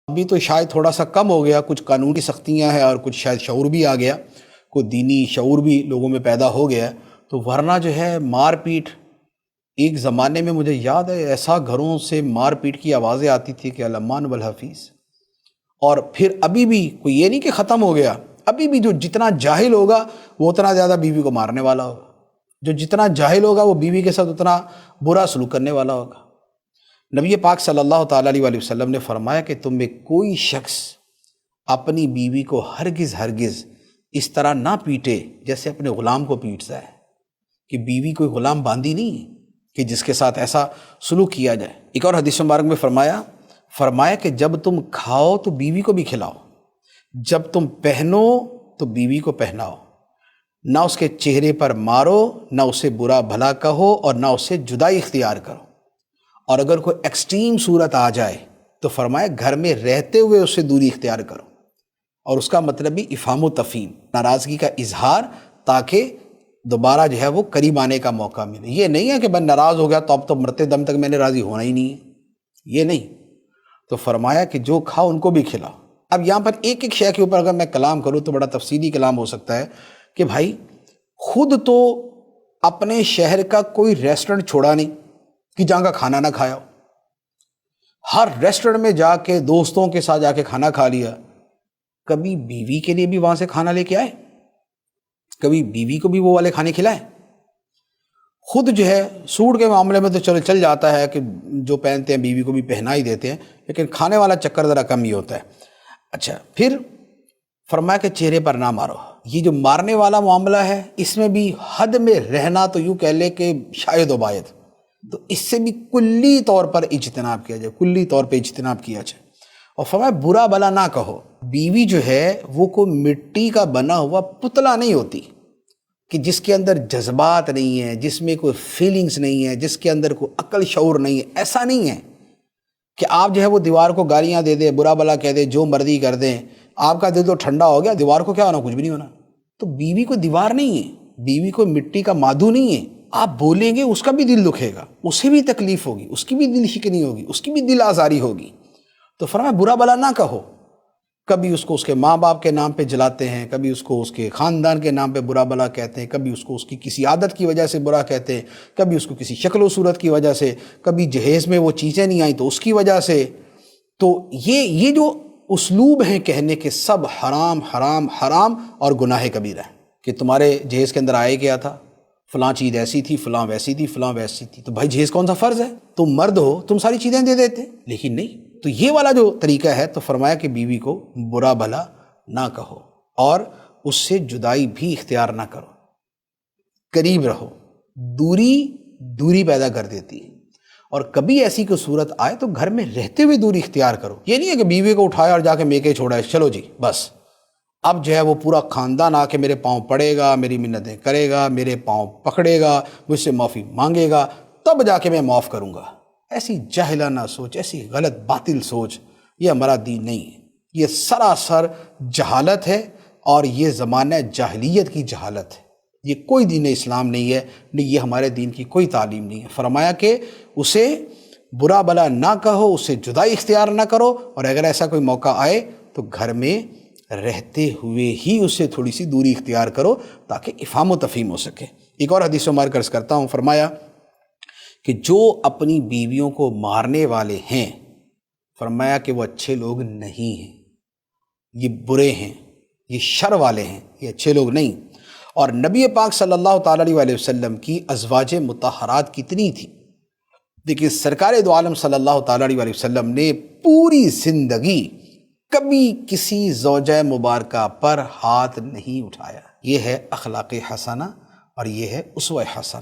ابھی تو شاید تھوڑا سا کم ہو گیا، کچھ قانونی سختیاں ہیں اور کچھ شاید شعور بھی آ گیا، کوئی دینی شعور بھی لوگوں میں پیدا ہو گیا، تو ورنہ جو ہے مار پیٹ ایک زمانے میں مجھے یاد ہے ایسا گھروں سے مار پیٹ کی آوازیں آتی تھی کہ الامان والحفیظ۔ اور پھر ابھی بھی کوئی یہ نہیں کہ ختم ہو گیا، ابھی بھی جو جتنا جاہل ہوگا وہ اتنا زیادہ بیوی کو مارنے والا ہوگا، جو جتنا جاہل ہوگا وہ بیوی کے ساتھ اتنا برا سلوک کرنے والا ہوگا۔ نبی پاک صلی اللہ تعالیٰ علیہ وسلم نے فرمایا کہ تم میں کوئی شخص اپنی بیوی کو ہرگز اس طرح نہ پیٹے جیسے اپنے غلام کو پیٹتا ہے، کہ بیوی کوئی غلام باندھی نہیں ہے کہ جس کے ساتھ ایسا سلوک کیا جائے۔ ایک اور حدیث مبارک میں فرمایا کہ جب تم کھاؤ تو بیوی کو بھی کھلاؤ، جب تم پہنو تو بیوی کو پہناؤ، نہ اس کے چہرے پر مارو، نہ اسے برا بھلا کہو اور نہ اسے جدائی اختیار کرو، اور اگر کوئی ایکسٹریم صورت آ جائے تو فرمایا گھر میں رہتے ہوئے اسے دوری اختیار کرو، اور اس کا مطلب بھی افہام و تفہیم، ناراضگی کا اظہار، تاکہ دوبارہ جو ہے وہ قریب آنے کا موقع ملے۔ یہ نہیں ہے کہ میں ناراض ہو گیا تو اب تو مرتے دم تک میں نے راضی ہونا ہی نہیں ہے، یہ نہیں۔ تو فرمایا کہ جو کھاؤ ان کو بھی کھلاؤ۔ اب یہاں پر ایک ایک شے کے اوپر اگر میں کلام کروں تو بڑا تفصیلی کلام ہو سکتا ہے کہ بھائی خود تو اپنے شہر کا کوئی ریسٹورنٹ چھوڑا نہیں کہ جہاں کا کھانا نہ کھایا ہو، ہر ریسٹورنٹ میں جا کے دوستوں کے ساتھ جا کے کھانا کھا لیا، کبھی بیوی کے لیے بھی وہاں سے کھانا لے کے آئے، کبھی بیوی کو بھی وہ والے کھانے کھلائے۔ خود جو ہے سوٹ کے معاملے میں تو چل جاتا ہے کہ جو پہنتے ہیں بیوی کو بھی پہنا ہی دیتے ہیں، لیکن کھانے والا چکر ذرا کم ہی ہوتا ہے۔ اچھا، پھر فرمایا کہ چہرے پر نہ مارو۔ یہ جو مارنے والا معاملہ ہے اس میں بھی حد میں رہنا تو یوں کہہ لے کہ شاید و باید، تو اس سے بھی کلی طور پر اجتناب کیا جائے، کلی طور پہ اجتناب کیا جائے۔ اور فرمایا برا بھلا نہ کہو۔ بیوی جو ہے وہ کوئی مٹی کا بنا ہوا پتلا نہیں ہوتی کہ جس کے اندر جذبات نہیں ہیں، جس میں کوئی فیلنگز نہیں ہے، جس کے اندر کوئی عقل شعور نہیں ہے۔ ایسا نہیں ہے کہ آپ جو ہے وہ دیوار کو گالیاں دے دیں، برا بھلا کہہ دیں، جو مرضی کر دیں، آپ کا دل تو ٹھنڈا ہو گیا، دیوار کو کیا ہونا، کچھ بھی نہیں ہونا۔ تو بیوی کو دیوار نہیں ہے، بیوی کو مٹی کا مادو نہیں ہے۔ آپ بولیں گے اس کا بھی دل دکھے گا، اسے بھی تکلیف ہوگی، اس کی بھی دل شکنی ہوگی، اس کی بھی دل آزاری ہوگی۔ تو فرمایا برا بھلا نہ کہو۔ کبھی اس کو اس کے ماں باپ کے نام پہ جلاتے ہیں، کبھی اس کو اس کے خاندان کے نام پہ برا بھلا کہتے ہیں، کبھی اس کو اس کی کسی عادت کی وجہ سے برا کہتے ہیں، کبھی اس کو کسی شکل و صورت کی وجہ سے، کبھی جہیز میں وہ چیزیں نہیں آئیں تو اس کی وجہ سے۔ تو یہ جو اسلوب ہیں کہنے کے، سب حرام حرام حرام اور گناہ کبیرہ ہے۔ کہ تمہارے جہیز کے اندر آئے گیا تھا، فلاں چیز ایسی تھی، فلاں ویسی تھی، فلاں ویسی تھی، تو بھائی جہیز کون سا فرض ہے؟ تم مرد ہو، تم ساری چیزیں دے دیتے، لیکن نہیں۔ تو یہ والا جو طریقہ ہے، تو فرمایا کہ بیوی کو برا بھلا نہ کہو اور اس سے جدائی بھی اختیار نہ کرو، قریب رہو۔ دوری پیدا کر دیتی ہے، اور کبھی ایسی کوئی صورت آئے تو گھر میں رہتے ہوئے دوری اختیار کرو۔ یہ نہیں ہے کہ بیوی کو اٹھایا اور جا کے میکے چھوڑا ہے، چلو جی بس اب جو ہے وہ پورا خاندان آ کے میرے پاؤں پڑے گا، میری منتیں کرے گا، میرے پاؤں پکڑے گا، مجھ سے معافی مانگے گا، تب جا کے میں معاف کروں گا۔ ایسی جاہلانہ سوچ، ایسی غلط باطل سوچ، یہ ہمارا دین نہیں ہے، یہ سراسر جہالت ہے، اور یہ زمانہ جاہلیت کی جہالت ہے۔ یہ کوئی دین اسلام نہیں ہے، نہیں یہ ہمارے دین کی کوئی تعلیم نہیں ہے۔ فرمایا کہ اسے برا بھلا نہ کہو، اسے جدائی اختیار نہ کرو، اور اگر ایسا کوئی موقع آئے تو گھر میں رہتے ہوئے ہی اسے تھوڑی سی دوری اختیار کرو تاکہ افہام و تفہیم ہو سکے۔ ایک اور حدیث مبارک عرض کرتا ہوں، فرمایا کہ جو اپنی بیویوں کو مارنے والے ہیں، فرمایا کہ وہ اچھے لوگ نہیں ہیں، یہ برے ہیں، یہ شر والے ہیں، یہ اچھے لوگ نہیں۔ اور نبی پاک صلی اللہ تعالیٰ علیہ وسلم کی ازواج مطہرات کتنی تھی، لیکن سرکار دو عالم صلی اللہ تعالیٰ علیہ وسلم نے پوری زندگی کبھی کسی زوجہ مبارکہ پر ہاتھ نہیں اٹھایا۔ یہ ہے اخلاق حسنہ اور یہ ہے اسوہ حسنہ۔